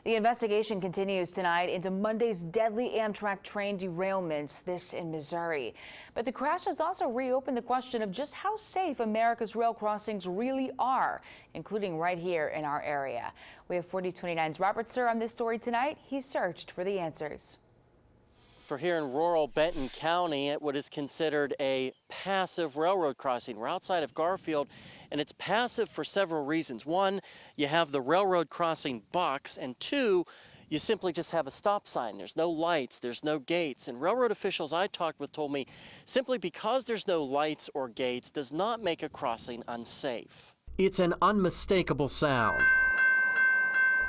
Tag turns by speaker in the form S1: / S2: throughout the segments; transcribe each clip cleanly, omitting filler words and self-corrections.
S1: The investigation continues tonight into Monday's deadly Amtrak train derailments, this in Missouri. But the crash has also reopened the question of just how safe America's rail crossings really are, including right here in our area. We have 4029's Robert Suhr on this story tonight. He searched for the answers.
S2: For here in rural Benton County at what is considered a passive railroad crossing. We're outside of Garfield, and it's passive for several reasons. One, you have the railroad crossing box, and two, you simply just have a stop sign. There's no lights, there's no gates, and railroad officials I talked with told me simply because there's no lights or gates does not make a crossing unsafe.
S3: It's an unmistakable sound.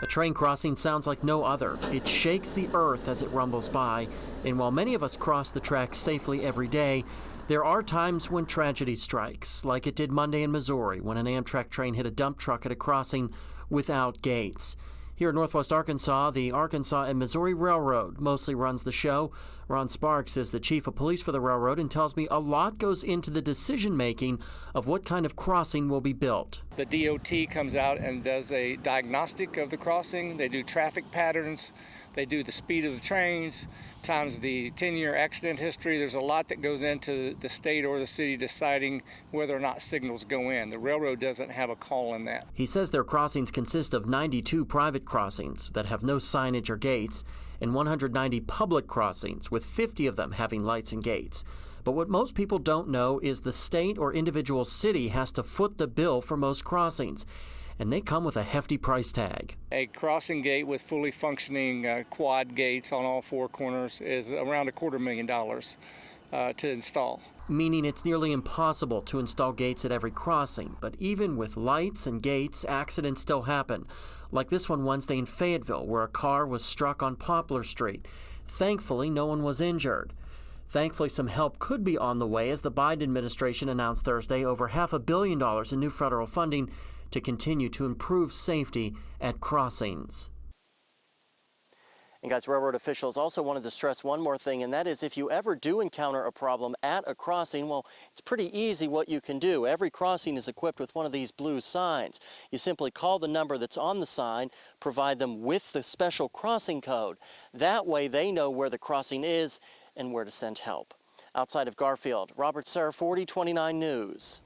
S3: A train crossing sounds like no other. It shakes the earth as it rumbles by. And while many of us cross the tracks safely every day, there are times when tragedy strikes, like it did Monday in Missouri when an Amtrak train hit a dump truck at a crossing without gates. Here in Northwest Arkansas, the Arkansas and Missouri Railroad mostly runs the show. Ron Sparks is the chief of police for the railroad and tells me a lot goes into the decision-making of what kind of crossing will be built.
S4: The DOT comes out and does a diagnostic of the crossing. They do traffic patterns. They do the speed of the trains, times the 10-year accident history. There's a lot that goes into the state or the city deciding whether or not signals go in. The railroad doesn't have a call in that.
S3: He says their crossings consist of 92 private crossings that have no signage or gates and 190 public crossings, with 50 of them having lights and gates. But what most people don't know is the state or individual city has to foot the bill for most crossings, and they come with a hefty price tag.
S4: A crossing gate with fully functioning quad gates on all four corners is around $250,000 to install.
S3: Meaning it's nearly impossible to install gates at every crossing. But even with lights and gates, accidents still happen. Like this one Wednesday in Fayetteville, where a car was struck on Poplar Street. Thankfully, no one was injured. Thankfully, some help could be on the way as the Biden administration announced Thursday over $500 million in new federal funding to continue to improve safety at crossings.
S2: And guys, railroad officials also wanted to stress one more thing, and that is if you ever do encounter a problem at a crossing, well, it's pretty easy what you can do. Every crossing is equipped with one of these blue signs. You simply call the number that's on the sign, provide them with the special crossing code. That way they know where the crossing is and where to send help. Outside of Garfield, Robert Suhr, 4029 News.